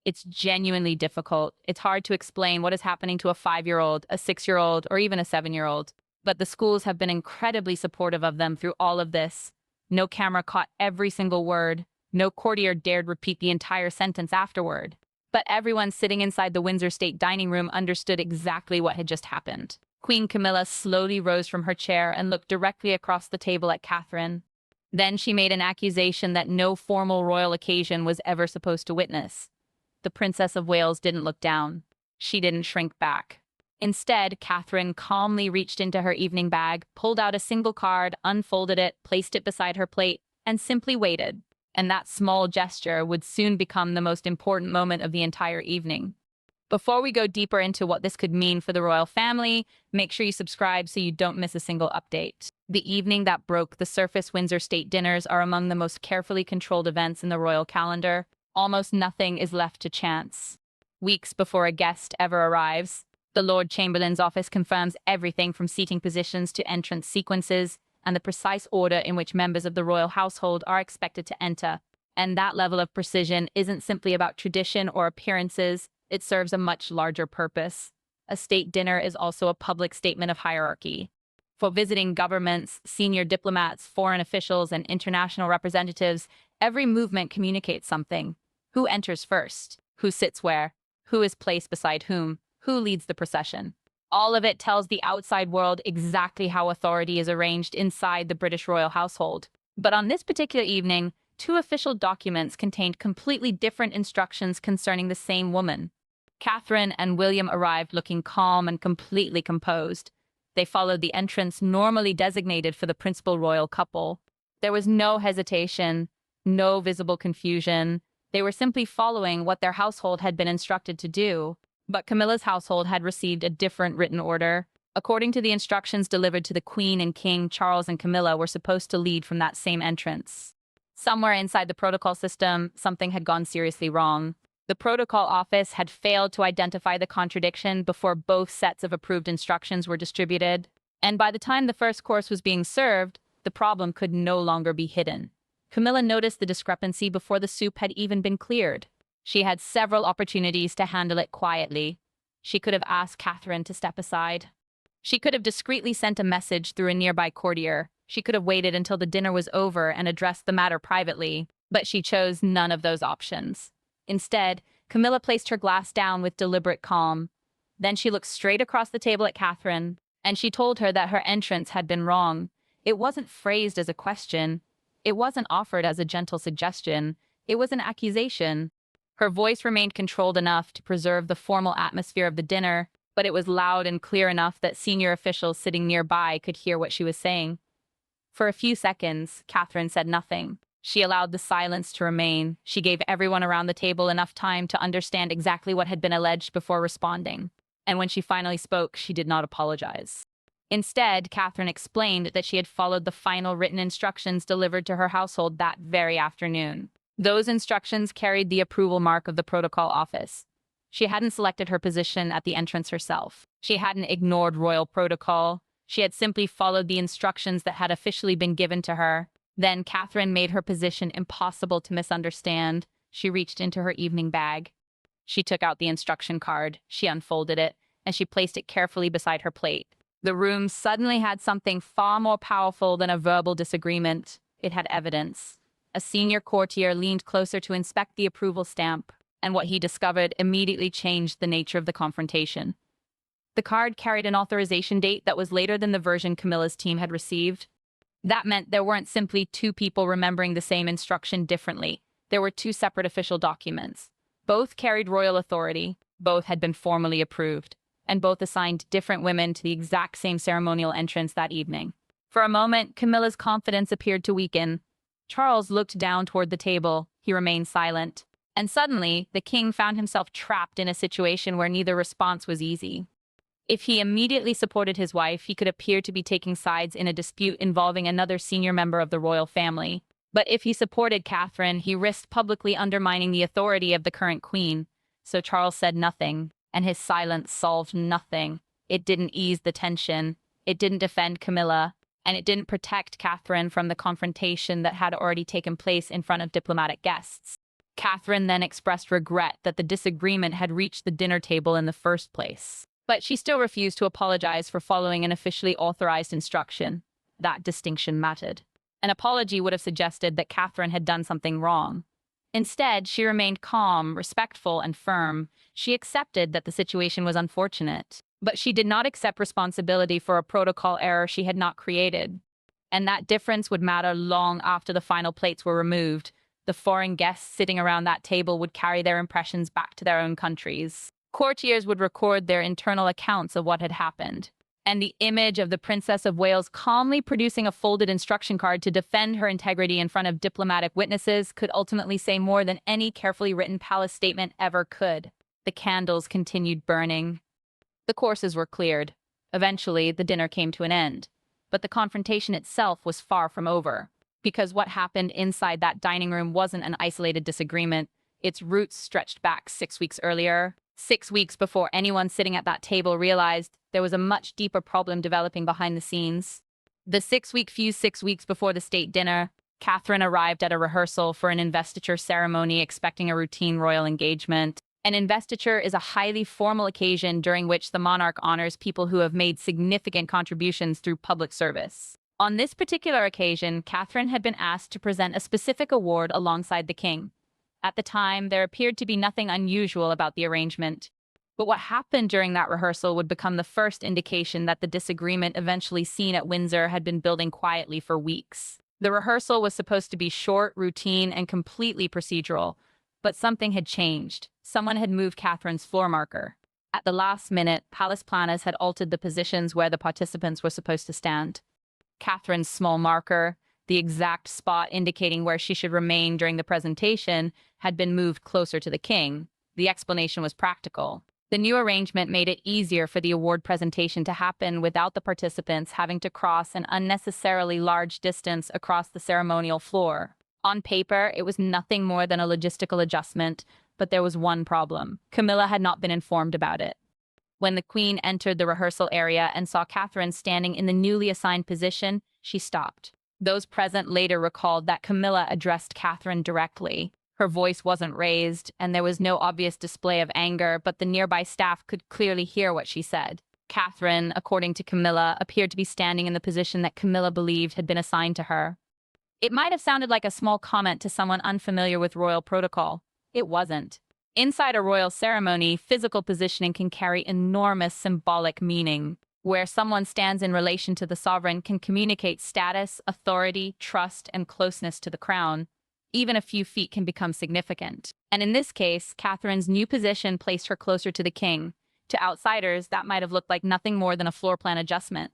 It's genuinely difficult. It's hard to explain what is happening to a 5-year-old, a 6-year-old, or even a 7-year-old. But the schools have been incredibly supportive of them through all of this. No camera caught every single word. No courtier dared repeat the entire sentence afterward. But everyone sitting inside the Windsor State dining room understood exactly what had just happened. Queen Camilla slowly rose from her chair and looked directly across the table at Catherine. Then she made an accusation that no formal royal occasion was ever supposed to witness. The Princess of Wales didn't look down. She didn't shrink back. Instead, Catherine calmly reached into her evening bag, pulled out a single card, unfolded it, placed it beside her plate, and simply waited. And that small gesture would soon become the most important moment of the entire evening. Before we go deeper into what this could mean for the royal family, make sure you subscribe so you don't miss a single update. The evening that broke the surface Windsor State dinners are among the most carefully controlled events in the royal calendar. Almost nothing is left to chance. Weeks before a guest ever arrives, the Lord Chamberlain's office confirms everything from seating positions to entrance sequences and the precise order in which members of the royal household are expected to enter. And that level of precision isn't simply about tradition or appearances, it serves a much larger purpose. A state dinner is also a public statement of hierarchy. For visiting governments, senior diplomats, foreign officials, and international representatives, every movement communicates something. Who enters first? Who sits where? Who is placed beside whom? Who leads the procession? All of it tells the outside world exactly how authority is arranged inside the British royal household. But on this particular evening, two official documents contained completely different instructions concerning the same woman. Catherine and William arrived looking calm and completely composed. They followed the entrance normally designated for the principal royal couple. There was no hesitation, no visible confusion. They were simply following what their household had been instructed to do. But Camilla's household had received a different written order. According to the instructions delivered to the Queen and King, Charles and Camilla were supposed to lead from that same entrance. Somewhere inside the protocol system, something had gone seriously wrong. The protocol office had failed to identify the contradiction before both sets of approved instructions were distributed. And by the time the first course was being served, the problem could no longer be hidden. Camilla noticed the discrepancy before the soup had even been cleared. She had several opportunities to handle it quietly. She could have asked Catherine to step aside. She could have discreetly sent a message through a nearby courtier. She could have waited until the dinner was over and addressed the matter privately, but she chose none of those options. Instead, Camilla placed her glass down with deliberate calm. Then she looked straight across the table at Catherine, and she told her that her entrance had been wrong. It wasn't phrased as a question. It wasn't offered as a gentle suggestion. It was an accusation. Her voice remained controlled enough to preserve the formal atmosphere of the dinner, but it was loud and clear enough that senior officials sitting nearby could hear what she was saying. For a few seconds, Catherine said nothing. She allowed the silence to remain. She gave everyone around the table enough time to understand exactly what had been alleged before responding. And when she finally spoke, she did not apologize. Instead, Catherine explained that she had followed the final written instructions delivered to her household that very afternoon. Those instructions carried the approval mark of the protocol office. She hadn't selected her position at the entrance herself. She hadn't ignored royal protocol. She had simply followed the instructions that had officially been given to her. Then Catherine made her position impossible to misunderstand. She reached into her evening bag. She took out the instruction card. She unfolded it, and she placed it carefully beside her plate. The room suddenly had something far more powerful than a verbal disagreement. It had evidence. A senior courtier leaned closer to inspect the approval stamp, and what he discovered immediately changed the nature of the confrontation. The card carried an authorization date that was later than the version Camilla's team had received. That meant there weren't simply two people remembering the same instruction differently. There were two separate official documents. Both carried royal authority, both had been formally approved, and both assigned different women to the exact same ceremonial entrance that evening. For a moment, Camilla's confidence appeared to weaken. Charles looked down toward the table. He remained silent. And suddenly, the king found himself trapped in a situation where neither response was easy. If he immediately supported his wife, he could appear to be taking sides in a dispute involving another senior member of the royal family. But if he supported Catherine, he risked publicly undermining the authority of the current queen. So Charles said nothing, and his silence solved nothing. It didn't ease the tension. It didn't defend Camilla. And it didn't protect Catherine from the confrontation that had already taken place in front of diplomatic guests. Catherine then expressed regret that the disagreement had reached the dinner table in the first place. But she still refused to apologize for following an officially authorized instruction. That distinction mattered. An apology would have suggested that Catherine had done something wrong. Instead, she remained calm, respectful, and firm. She accepted that the situation was unfortunate, but she did not accept responsibility for a protocol error she had not created. And that difference would matter long after the final plates were removed. The foreign guests sitting around that table would carry their impressions back to their own countries. Courtiers would record their internal accounts of what had happened. And the image of the Princess of Wales calmly producing a folded instruction card to defend her integrity in front of diplomatic witnesses could ultimately say more than any carefully written palace statement ever could. The candles continued burning. The courses were cleared. Eventually, the dinner came to an end. But the confrontation itself was far from over. Because what happened inside that dining room wasn't an isolated disagreement. Its roots stretched back 6 weeks earlier. 6 weeks before anyone sitting at that table realized there was a much deeper problem developing behind the scenes. The 6-week fuse 6 weeks before the state dinner, Catherine arrived at a rehearsal for an investiture ceremony expecting a routine royal engagement. An investiture is a highly formal occasion during which the monarch honors people who have made significant contributions through public service. On this particular occasion, Catherine had been asked to present a specific award alongside the king. At the time, there appeared to be nothing unusual about the arrangement. But what happened during that rehearsal would become the first indication that the disagreement eventually seen at Windsor had been building quietly for weeks. The rehearsal was supposed to be short, routine, and completely procedural. But something had changed. Someone had moved Catherine's floor marker. At the last minute, palace planners had altered the positions where the participants were supposed to stand. Catherine's small marker, the exact spot indicating where she should remain during the presentation, had been moved closer to the king. The explanation was practical. The new arrangement made it easier for the award presentation to happen without the participants having to cross an unnecessarily large distance across the ceremonial floor. On paper, it was nothing more than a logistical adjustment, but there was one problem. Camilla had not been informed about it. When the Queen entered the rehearsal area and saw Catherine standing in the newly assigned position, she stopped. Those present later recalled that Camilla addressed Catherine directly. Her voice wasn't raised, and there was no obvious display of anger, but the nearby staff could clearly hear what she said. Catherine, according to Camilla, appeared to be standing in the position that Camilla believed had been assigned to her. It might have sounded like a small comment to someone unfamiliar with royal protocol. It wasn't. Inside a royal ceremony, physical positioning can carry enormous symbolic meaning. Where someone stands in relation to the sovereign can communicate status, authority, trust, and closeness to the crown. Even a few feet can become significant. And in this case, Catherine's new position placed her closer to the king. To outsiders, that might have looked like nothing more than a floor plan adjustment.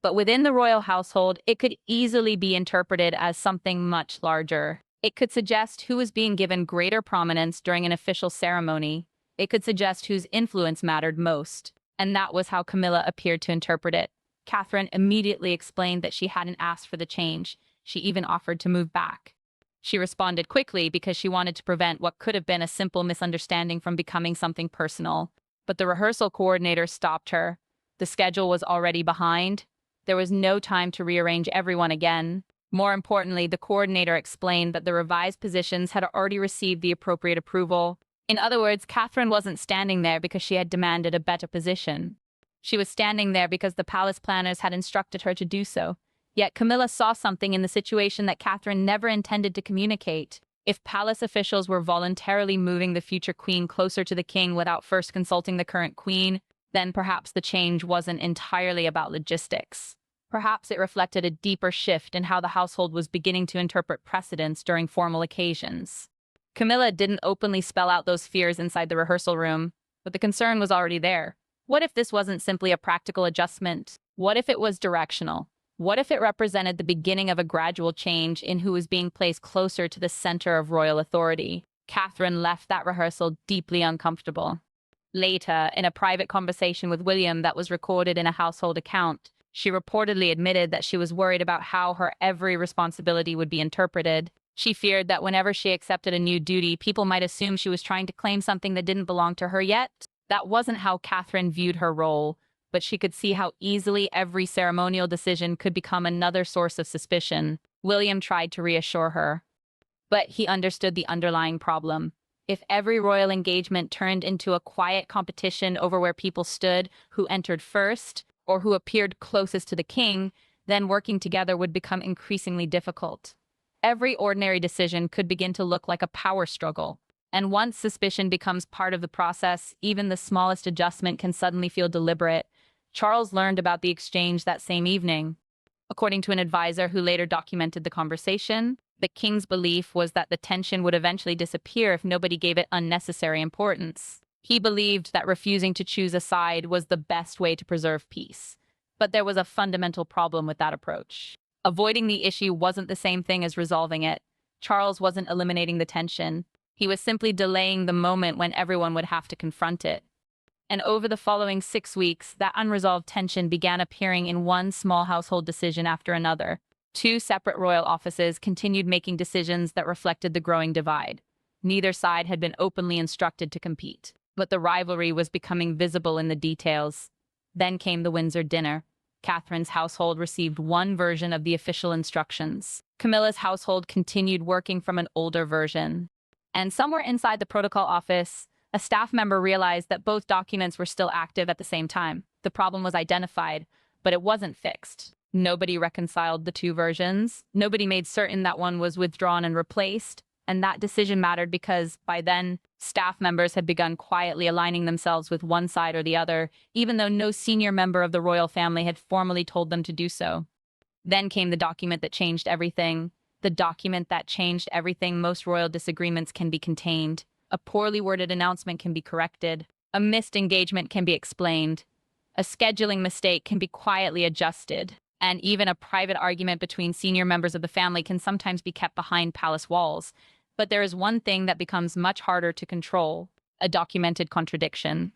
But within the royal household, it could easily be interpreted as something much larger. It could suggest who was being given greater prominence during an official ceremony. It could suggest whose influence mattered most. And that was how Camilla appeared to interpret it. Catherine immediately explained that she hadn't asked for the change. She even offered to move back. She responded quickly because she wanted to prevent what could have been a simple misunderstanding from becoming something personal. But the rehearsal coordinator stopped her. The schedule was already behind. There was no time to rearrange everyone again. More importantly, the coordinator explained that the revised positions had already received the appropriate approval. In other words, Catherine wasn't standing there because she had demanded a better position. She was standing there because the palace planners had instructed her to do so. Yet Camilla saw something in the situation that Catherine never intended to communicate. If palace officials were voluntarily moving the future queen closer to the king without first consulting the current queen, then perhaps the change wasn't entirely about logistics. Perhaps it reflected a deeper shift in how the household was beginning to interpret precedents during formal occasions. Camilla didn't openly spell out those fears inside the rehearsal room, but the concern was already there. What if this wasn't simply a practical adjustment? What if it was directional? What if it represented the beginning of a gradual change in who was being placed closer to the center of royal authority? Catherine left that rehearsal deeply uncomfortable. Later, in a private conversation with William that was recorded in a household account, she reportedly admitted that she was worried about how her every responsibility would be interpreted. She feared that whenever she accepted a new duty, people might assume she was trying to claim something that didn't belong to her yet. That wasn't how Catherine viewed her role, but she could see how easily every ceremonial decision could become another source of suspicion. William tried to reassure her. But he understood the underlying problem. If every royal engagement turned into a quiet competition over where people stood, who entered first, or who appeared closest to the king, then working together would become increasingly difficult. Every ordinary decision could begin to look like a power struggle. And once suspicion becomes part of the process, even the smallest adjustment can suddenly feel deliberate. Charles learned about the exchange that same evening. According to an advisor who later documented the conversation, the king's belief was that the tension would eventually disappear if nobody gave it unnecessary importance. He believed that refusing to choose a side was the best way to preserve peace. But there was a fundamental problem with that approach. Avoiding the issue wasn't the same thing as resolving it. Charles wasn't eliminating the tension. He was simply delaying the moment when everyone would have to confront it. And over the following 6 weeks, that unresolved tension began appearing in one small household decision after another. Two separate royal offices continued making decisions that reflected the growing divide. Neither side had been openly instructed to compete, but the rivalry was becoming visible in the details. Then came the Windsor dinner. Catherine's household received one version of the official instructions. Camilla's household continued working from an older version. And somewhere inside the protocol office, a staff member realized that both documents were still active at the same time. The problem was identified, but it wasn't fixed. Nobody reconciled the two versions. Nobody made certain that one was withdrawn and replaced. And that decision mattered because, by then, staff members had begun quietly aligning themselves with one side or the other, even though no senior member of the royal family had formally told them to do so. Then came the document that changed everything. The document that changed everything. Most royal disagreements can be contained. A poorly worded announcement can be corrected. A missed engagement can be explained. A scheduling mistake can be quietly adjusted. And even a private argument between senior members of the family can sometimes be kept behind palace walls. But there is one thing that becomes much harder to control: a documented contradiction.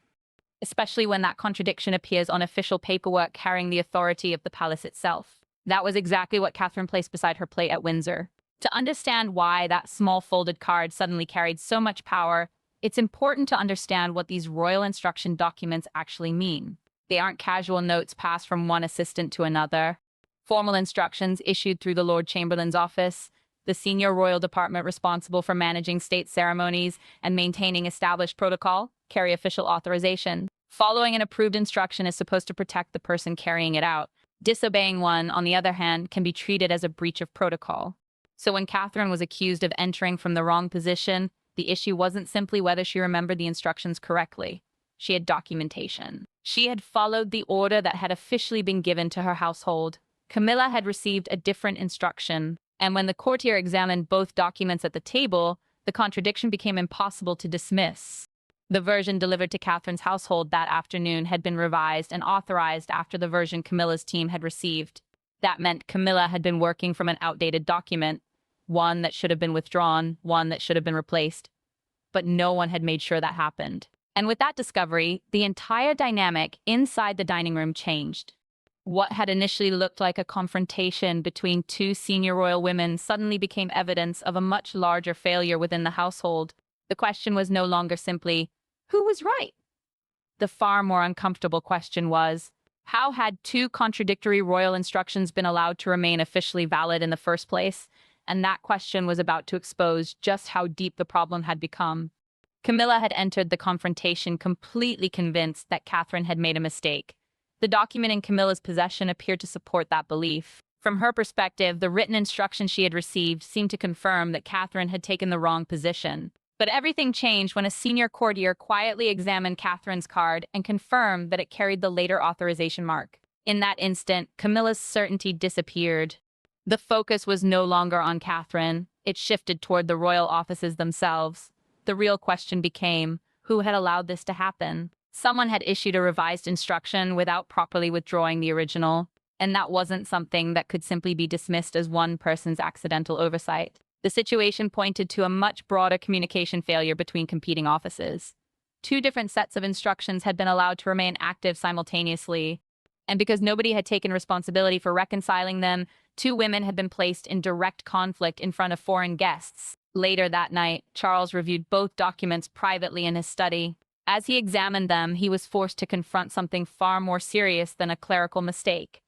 Especially when that contradiction appears on official paperwork carrying the authority of the palace itself. That was exactly what Catherine placed beside her plate at Windsor. To understand why that small folded card suddenly carried so much power, it's important to understand what these royal instruction documents actually mean. They aren't casual notes passed from one assistant to another. Formal instructions issued through the Lord Chamberlain's office, the senior royal department responsible for managing state ceremonies and maintaining established protocol, carry official authorization. Following an approved instruction is supposed to protect the person carrying it out. Disobeying one, on the other hand, can be treated as a breach of protocol. So when Catherine was accused of entering from the wrong position, the issue wasn't simply whether she remembered the instructions correctly. She had documentation. She had followed the order that had officially been given to her household. Camilla had received a different instruction, and when the courtier examined both documents at the table, the contradiction became impossible to dismiss. The version delivered to Catherine's household that afternoon had been revised and authorized after the version Camilla's team had received. That meant Camilla had been working from an outdated document, one that should have been withdrawn, one that should have been replaced. But no one had made sure that happened. And with that discovery, the entire dynamic inside the dining room changed. What had initially looked like a confrontation between two senior royal women suddenly became evidence of a much larger failure within the household. The question was no longer simply, who was right? The far more uncomfortable question was, how had two contradictory royal instructions been allowed to remain officially valid in the first place? And that question was about to expose just how deep the problem had become. Camilla had entered the confrontation completely convinced that Catherine had made a mistake. The document in Camilla's possession appeared to support that belief. From her perspective, the written instructions she had received seemed to confirm that Catherine had taken the wrong position. But everything changed when a senior courtier quietly examined Catherine's card and confirmed that it carried the later authorization mark. In that instant, Camilla's certainty disappeared. The focus was no longer on Catherine. It shifted toward the royal offices themselves. The real question became, who had allowed this to happen? Someone had issued a revised instruction without properly withdrawing the original, and that wasn't something that could simply be dismissed as one person's accidental oversight. The situation pointed to a much broader communication failure between competing offices. Two different sets of instructions had been allowed to remain active simultaneously, and because nobody had taken responsibility for reconciling them, two women had been placed in direct conflict in front of foreign guests. Later that night, Charles reviewed both documents privately in his study. As he examined them, he was forced to confront something far more serious than a clerical mistake.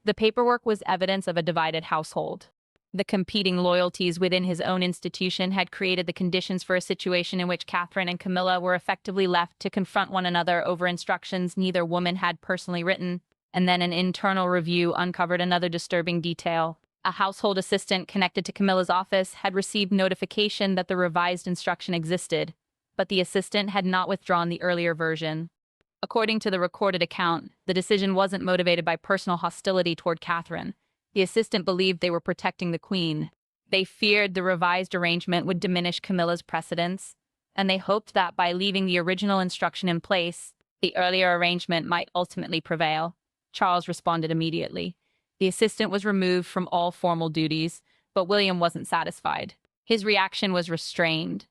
The paperwork was evidence of a divided household. The competing loyalties within his own institution had created the conditions for a situation in which Catherine and Camilla were effectively left to confront one another over instructions neither woman had personally written. And then an internal review uncovered another disturbing detail. A household assistant connected to Camilla's office had received notification that the revised instruction existed, but the assistant had not withdrawn the earlier version. According to the recorded account, the decision wasn't motivated by personal hostility toward Catherine. The assistant believed they were protecting the Queen. They feared the revised arrangement would diminish Camilla's precedence, and they hoped that by leaving the original instruction in place, the earlier arrangement might ultimately prevail. Charles responded immediately. The assistant was removed from all formal duties, but William wasn't satisfied. His reaction was restrained.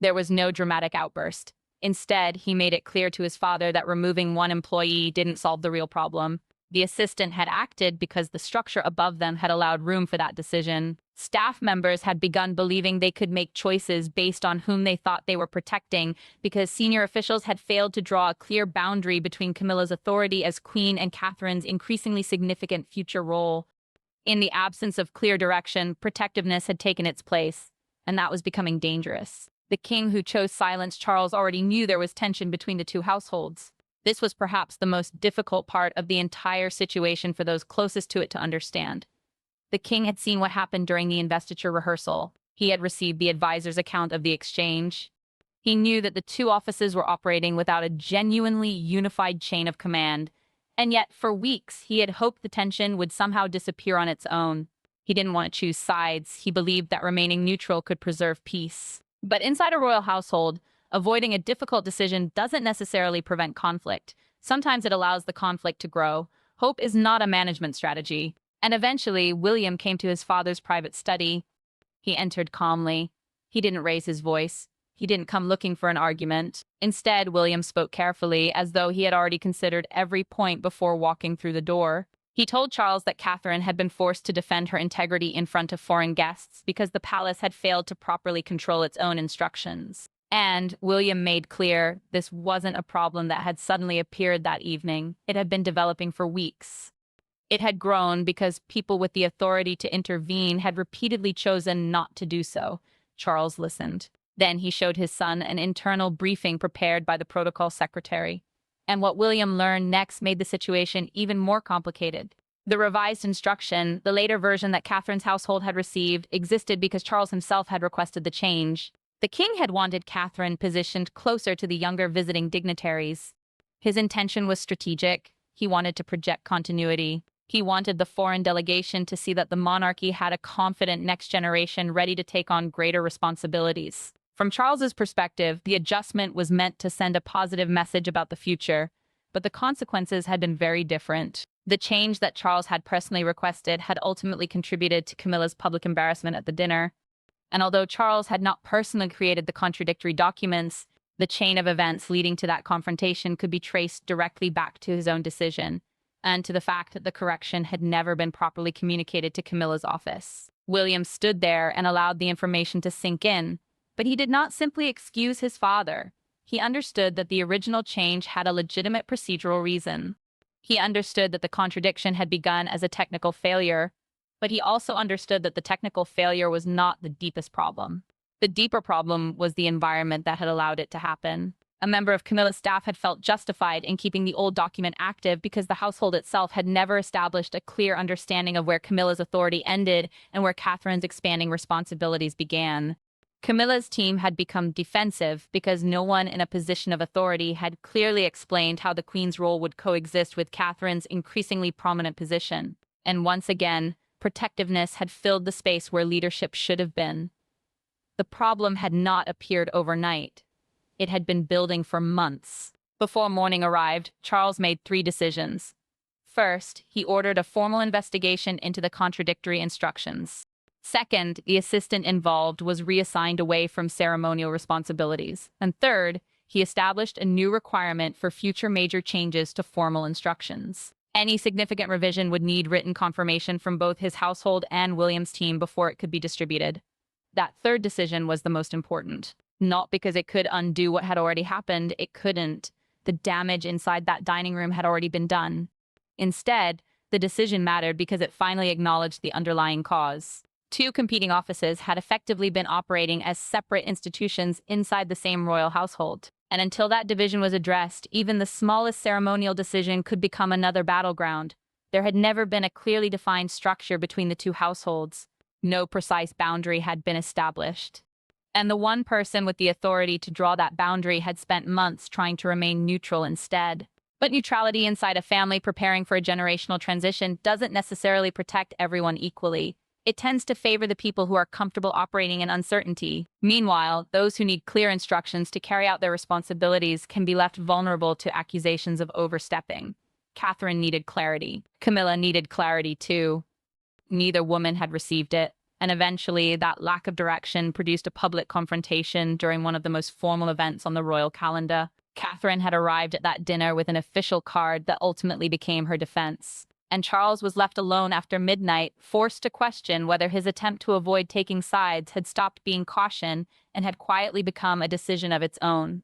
There was no dramatic outburst. Instead, he made it clear to his father that removing one employee didn't solve the real problem. The assistant had acted because the structure above them had allowed room for that decision. Staff members had begun believing they could make choices based on whom they thought they were protecting because senior officials had failed to draw a clear boundary between Camilla's authority as queen and Catherine's increasingly significant future role. In the absence of clear direction, protectiveness had taken its place, and that was becoming dangerous. The king who chose silence, Charles, already knew there was tension between the two households. This was perhaps the most difficult part of the entire situation for those closest to it to understand. The king had seen what happened during the investiture rehearsal. He had received the advisor's account of the exchange. He knew that the two offices were operating without a genuinely unified chain of command, and yet for weeks he had hoped the tension would somehow disappear on its own. He didn't want to choose sides. He believed that remaining neutral could preserve peace. But inside a royal household, avoiding a difficult decision doesn't necessarily prevent conflict. Sometimes it allows the conflict to grow. Hope is not a management strategy. And eventually, William came to his father's private study. He entered calmly. He didn't raise his voice. He didn't come looking for an argument. Instead, William spoke carefully, as though he had already considered every point before walking through the door. He told Charles that Catherine had been forced to defend her integrity in front of foreign guests because the palace had failed to properly control its own instructions. And William made clear this wasn't a problem that had suddenly appeared that evening. It had been developing for weeks. It had grown because people with the authority to intervene had repeatedly chosen not to do so. Charles listened. Then he showed his son an internal briefing prepared by the protocol secretary. And what William learned next made the situation even more complicated. The revised instruction, the later version that Catherine's household had received, existed because Charles himself had requested the change. The king had wanted Catherine positioned closer to the younger visiting dignitaries. His intention was strategic. He wanted to project continuity. He wanted the foreign delegation to see that the monarchy had a confident next generation ready to take on greater responsibilities. From Charles's perspective, the adjustment was meant to send a positive message about the future, but the consequences had been very different. The change that Charles had personally requested had ultimately contributed to Camilla's public embarrassment at the dinner. And although Charles had not personally created the contradictory documents, the chain of events leading to that confrontation could be traced directly back to his own decision, and to the fact that the correction had never been properly communicated to Camilla's office. William stood there and allowed the information to sink in, but he did not simply excuse his father. He understood that the original change had a legitimate procedural reason. He understood that the contradiction had begun as a technical failure, but he also understood that the technical failure was not the deepest problem. The deeper problem was the environment that had allowed it to happen. A member of Camilla's staff had felt justified in keeping the old document active because the household itself had never established a clear understanding of where Camilla's authority ended and where Catherine's expanding responsibilities began. Camilla's team had become defensive because no one in a position of authority had clearly explained how the Queen's role would coexist with Catherine's increasingly prominent position. And once again, protectiveness had filled the space where leadership should have been. The problem had not appeared overnight. It had been building for months. Before morning arrived, Charles made 3 decisions. First, he ordered a formal investigation into the contradictory instructions. Second, the assistant involved was reassigned away from ceremonial responsibilities. And third, he established a new requirement for future major changes to formal instructions. Any significant revision would need written confirmation from both his household and William's team before it could be distributed. That third decision was the most important. Not because it could undo what had already happened, it couldn't. The damage inside that dining room had already been done. Instead, the decision mattered because it finally acknowledged the underlying cause. Two competing offices had effectively been operating as separate institutions inside the same royal household. And until that division was addressed, even the smallest ceremonial decision could become another battleground. There had never been a clearly defined structure between the two households. No precise boundary had been established. And the one person with the authority to draw that boundary had spent months trying to remain neutral instead. But neutrality inside a family preparing for a generational transition doesn't necessarily protect everyone equally. It tends to favor the people who are comfortable operating in uncertainty. Meanwhile, those who need clear instructions to carry out their responsibilities can be left vulnerable to accusations of overstepping. Catherine needed clarity. Camilla needed clarity too. Neither woman had received it, and eventually that lack of direction produced a public confrontation during one of the most formal events on the royal calendar. Catherine had arrived at that dinner with an official card that ultimately became her defense. And Charles was left alone after midnight, forced to question whether his attempt to avoid taking sides had stopped being caution and had quietly become a decision of its own.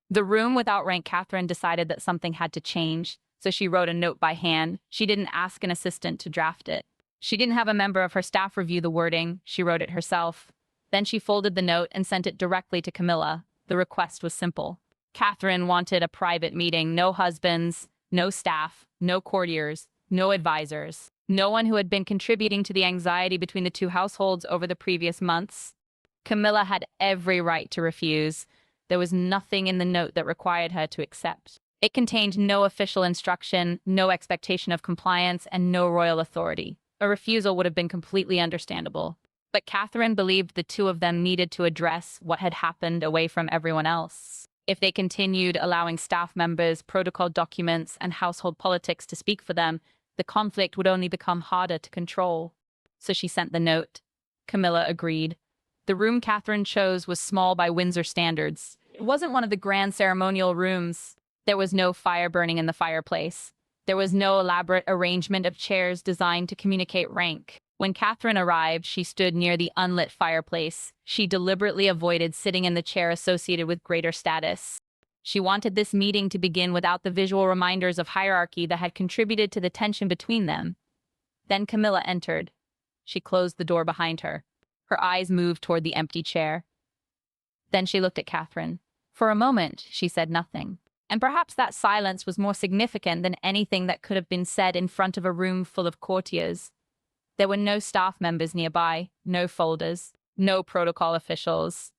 The room without rank Catherine decided that something had to change, so she wrote a note by hand. She didn't ask an assistant to draft it. She didn't have a member of her staff review the wording. She wrote it herself. Then she folded the note and sent it directly to Camilla. The request was simple. Catherine wanted a private meeting, no husbands, no staff, no courtiers, no advisors, no one who had been contributing to the anxiety between the two households over the previous months. Camilla had every right to refuse. There was nothing in the note that required her to accept. It contained no official instruction, no expectation of compliance, and no royal authority. A refusal would have been completely understandable. But Catherine believed the two of them needed to address what had happened away from everyone else. If they continued allowing staff members, protocol documents, and household politics to speak for them, the conflict would only become harder to control. So she sent the note. Camilla agreed. The room Catherine chose was small by Windsor standards. It wasn't one of the grand ceremonial rooms. There was no fire burning in the fireplace. There was no elaborate arrangement of chairs designed to communicate rank. When Catherine arrived, she stood near the unlit fireplace. She deliberately avoided sitting in the chair associated with greater status. She wanted this meeting to begin without the visual reminders of hierarchy that had contributed to the tension between them. Then Camilla entered. She closed the door behind her. Her eyes moved toward the empty chair. Then she looked at Catherine. For a moment, she said nothing. And perhaps that silence was more significant than anything that could have been said in front of a room full of courtiers. There were no staff members nearby, no folders, no protocol officials,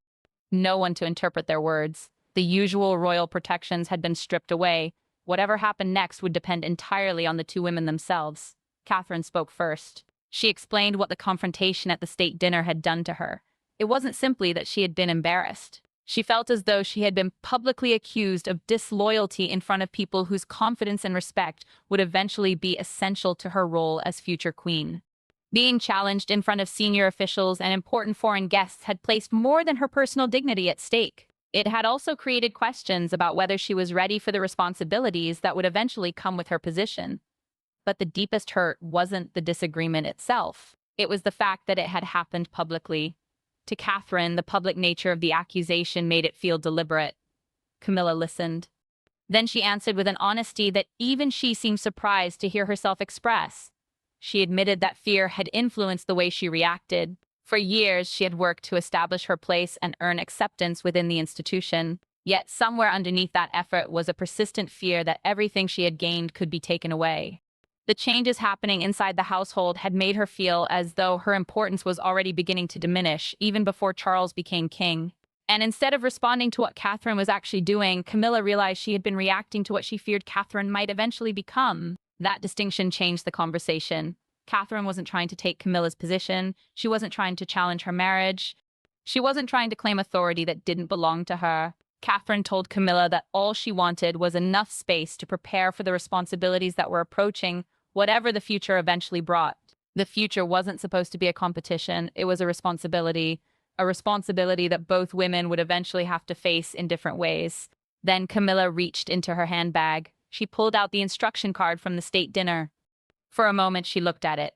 no one to interpret their words. The usual royal protections had been stripped away. Whatever happened next would depend entirely on the two women themselves. Catherine spoke first. She explained what the confrontation at the state dinner had done to her. It wasn't simply that she had been embarrassed. She felt as though she had been publicly accused of disloyalty in front of people whose confidence and respect would eventually be essential to her role as future queen. Being challenged in front of senior officials and important foreign guests had placed more than her personal dignity at stake. It had also created questions about whether she was ready for the responsibilities that would eventually come with her position. But the deepest hurt wasn't the disagreement itself. It was the fact that it had happened publicly. To Catherine, the public nature of the accusation made it feel deliberate. Camilla listened. Then she answered with an honesty that even she seemed surprised to hear herself express. She admitted that fear had influenced the way she reacted. For years, she had worked to establish her place and earn acceptance within the institution. Yet somewhere underneath that effort was a persistent fear that everything she had gained could be taken away. The changes happening inside the household had made her feel as though her importance was already beginning to diminish, even before Charles became king. And instead of responding to what Catherine was actually doing, Camilla realized she had been reacting to what she feared Catherine might eventually become. That distinction changed the conversation. Catherine wasn't trying to take Camilla's position. She wasn't trying to challenge her marriage. She wasn't trying to claim authority that didn't belong to her. Catherine told Camilla that all she wanted was enough space to prepare for the responsibilities that were approaching, whatever the future eventually brought. The future wasn't supposed to be a competition. It was a responsibility that both women would eventually have to face in different ways. Then Camilla reached into her handbag. She pulled out the instruction card from the state dinner. For a moment, she looked at it.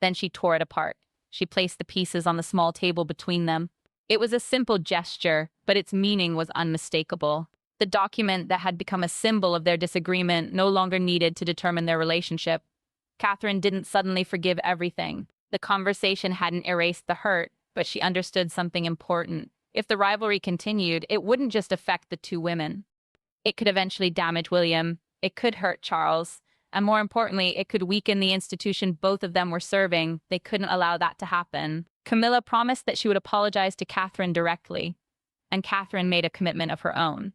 Then she tore it apart. She placed the pieces on the small table between them. It was a simple gesture, but its meaning was unmistakable. The document that had become a symbol of their disagreement no longer needed to determine their relationship. Catherine didn't suddenly forgive everything. The conversation hadn't erased the hurt, but she understood something important. If the rivalry continued, it wouldn't just affect the two women. It could eventually damage William, it could hurt Charles, and more importantly, it could weaken the institution both of them were serving. They couldn't allow that to happen. Camilla promised that she would apologize to Catherine directly, and Catherine made a commitment of her own.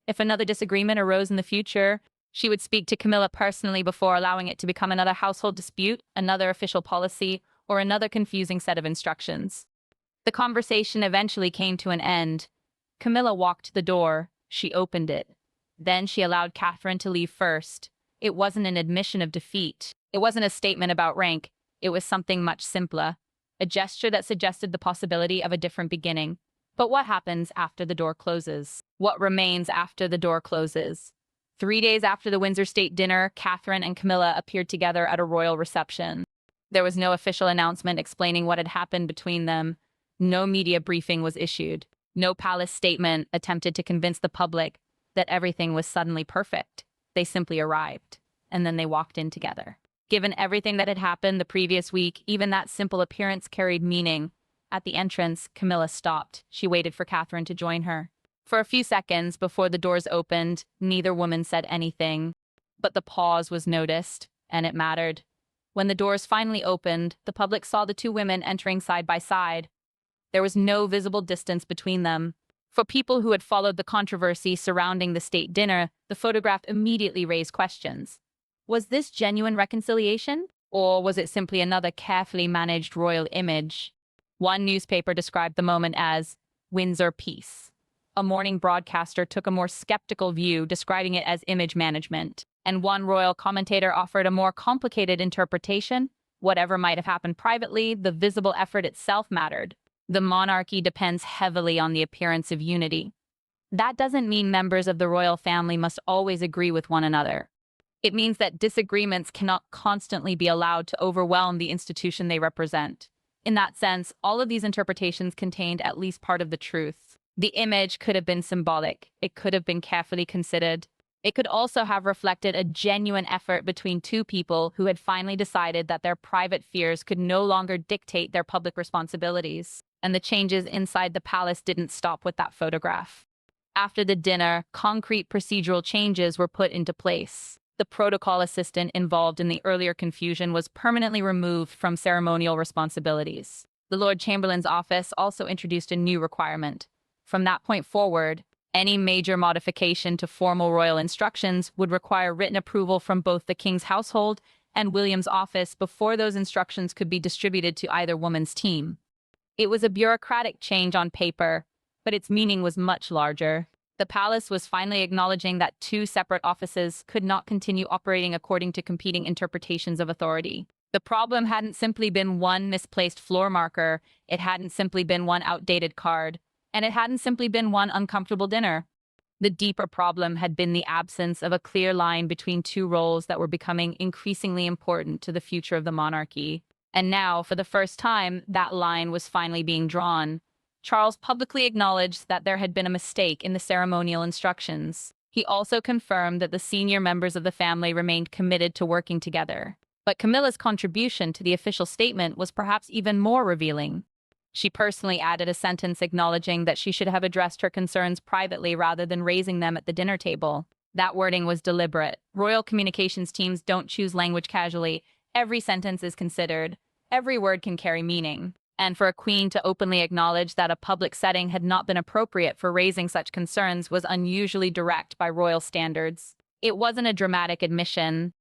If another disagreement arose in the future, she would speak to Camilla personally before allowing it to become another household dispute, another official policy, or another confusing set of instructions. The conversation eventually came to an end. Camilla walked to the door. She opened it. Then she allowed Catherine to leave first. It wasn't an admission of defeat. It wasn't a statement about rank. It was something much simpler. A gesture that suggested the possibility of a different beginning. But what happens after the door closes? What remains after the door closes? 3 days after the Windsor State dinner, Catherine and Camilla appeared together at a royal reception. There was no official announcement explaining what had happened between them. No media briefing was issued. No palace statement attempted to convince the public that everything was suddenly perfect. They simply arrived, and then they walked in together. Given everything that had happened the previous week, even that simple appearance carried meaning. At the entrance, Camilla stopped. She waited for Catherine to join her. For a few seconds before the doors opened, neither woman said anything. But the pause was noticed, and it mattered. When the doors finally opened, the public saw the two women entering side by side. There was no visible distance between them. For people who had followed the controversy surrounding the state dinner, the photograph immediately raised questions. Was this genuine reconciliation? Or was it simply another carefully managed royal image? One newspaper described the moment as Windsor Peace. A morning broadcaster took a more skeptical view, describing it as image management. And one royal commentator offered a more complicated interpretation. Whatever might have happened privately, the visible effort itself mattered. The monarchy depends heavily on the appearance of unity. That doesn't mean members of the royal family must always agree with one another. It means that disagreements cannot constantly be allowed to overwhelm the institution they represent. In that sense, all of these interpretations contained at least part of the truth. The image could have been symbolic. It could have been carefully considered. It could also have reflected a genuine effort between two people who had finally decided that their private fears could no longer dictate their public responsibilities. And the changes inside the palace didn't stop with that photograph. After the dinner, concrete procedural changes were put into place. The protocol assistant involved in the earlier confusion was permanently removed from ceremonial responsibilities. The Lord Chamberlain's office also introduced a new requirement. From that point forward, any major modification to formal royal instructions would require written approval from both the King's household and William's office before those instructions could be distributed to either woman's team. It was a bureaucratic change on paper, but its meaning was much larger. The palace was finally acknowledging that two separate offices could not continue operating according to competing interpretations of authority. The problem hadn't simply been one misplaced floor marker, it hadn't simply been one outdated card, and it hadn't simply been one uncomfortable dinner. The deeper problem had been the absence of a clear line between two roles that were becoming increasingly important to the future of the monarchy. And now, for the first time, that line was finally being drawn. Charles publicly acknowledged that there had been a mistake in the ceremonial instructions. He also confirmed that the senior members of the family remained committed to working together. But Camilla's contribution to the official statement was perhaps even more revealing. She personally added a sentence acknowledging that she should have addressed her concerns privately rather than raising them at the dinner table. That wording was deliberate. Royal communications teams don't choose language casually. Every sentence is considered. Every word can carry meaning. And for a queen to openly acknowledge that a public setting had not been appropriate for raising such concerns was unusually direct by royal standards. It wasn't a dramatic admission,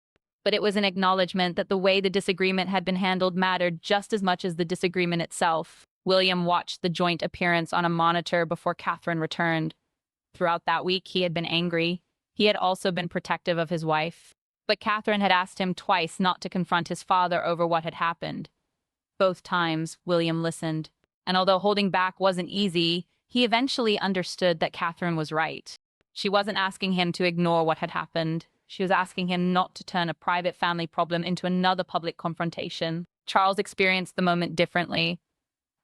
but it was an acknowledgement that the way the disagreement had been handled mattered just as much as the disagreement itself. William watched the joint appearance on a monitor before Catherine returned. Throughout that week, he had been angry. He had also been protective of his wife. But Catherine had asked him twice not to confront his father over what had happened. Both times, William listened, and although holding back wasn't easy, he eventually understood that Catherine was right. She wasn't asking him to ignore what had happened. She was asking him not to turn a private family problem into another public confrontation. Charles experienced the moment differently.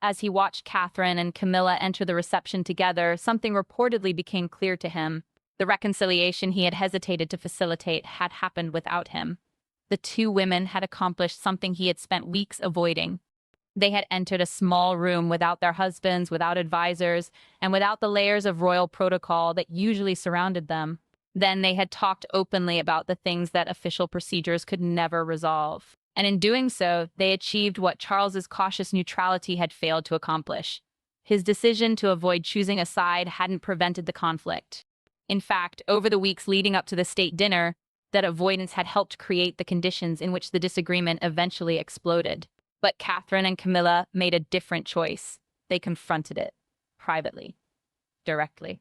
As he watched Catherine and Camilla enter the reception together, something reportedly became clear to him. The reconciliation he had hesitated to facilitate had happened without him. The two women had accomplished something he had spent weeks avoiding. They had entered a small room without their husbands, without advisors, and without the layers of royal protocol that usually surrounded them. Then they had talked openly about the things that official procedures could never resolve. And in doing so, they achieved what Charles's cautious neutrality had failed to accomplish. His decision to avoid choosing a side hadn't prevented the conflict. In fact, over the weeks leading up to the state dinner, that avoidance had helped create the conditions in which the disagreement eventually exploded. But Catherine and Camilla made a different choice. They confronted it, privately, directly,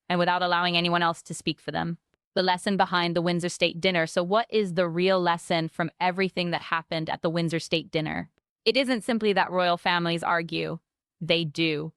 and without allowing anyone else to speak for them. The lesson behind the Windsor State dinner. So what is the real lesson from everything that happened at the Windsor State dinner? It isn't simply that royal families argue. They do.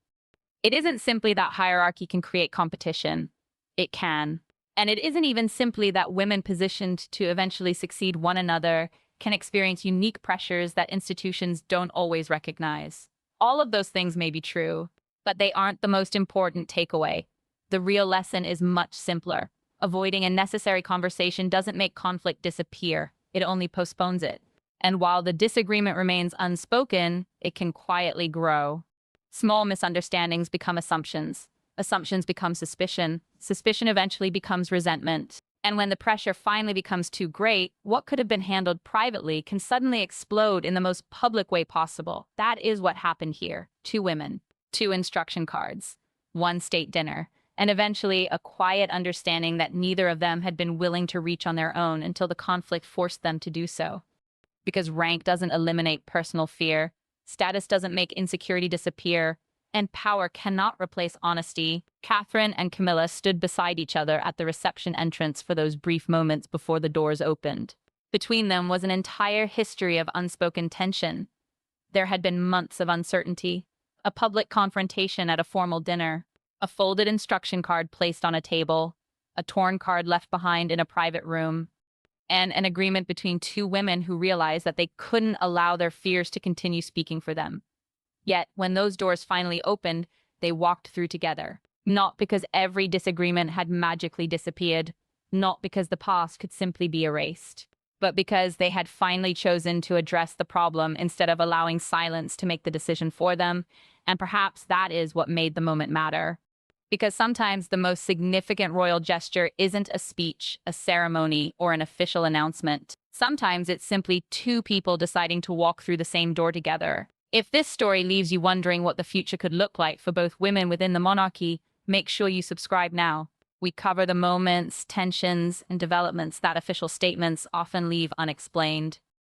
It isn't simply that hierarchy can create competition. It can. And it isn't even simply that women positioned to eventually succeed one another can experience unique pressures that institutions don't always recognize. All of those things may be true, but they aren't the most important takeaway. The real lesson is much simpler. Avoiding a necessary conversation doesn't make conflict disappear. It only postpones it. And while the disagreement remains unspoken, it can quietly grow. Small misunderstandings become assumptions. Assumptions become suspicion. Suspicion eventually becomes resentment. And when the pressure finally becomes too great, what could have been handled privately can suddenly explode in the most public way possible. That is what happened here. 2 women, 2 instruction cards, 1 state dinner, and eventually a quiet understanding that neither of them had been willing to reach on their own until the conflict forced them to do so. Because rank doesn't eliminate personal fear, status doesn't make insecurity disappear, and power cannot replace honesty. Catherine and Camilla stood beside each other at the reception entrance for those brief moments before the doors opened. Between them was an entire history of unspoken tension. There had been months of uncertainty, a public confrontation at a formal dinner, a folded instruction card placed on a table, a torn card left behind in a private room, and an agreement between 2 women who realized that they couldn't allow their fears to continue speaking for them. Yet, when those doors finally opened, they walked through together. Not because every disagreement had magically disappeared, not because the past could simply be erased, but because they had finally chosen to address the problem instead of allowing silence to make the decision for them. And perhaps that is what made the moment matter. Because sometimes the most significant royal gesture isn't a speech, a ceremony, or an official announcement. Sometimes it's simply 2 people deciding to walk through the same door together. If this story leaves you wondering what the future could look like for both women within the monarchy, make sure you subscribe now. We cover the moments, tensions, and developments that official statements often leave unexplained.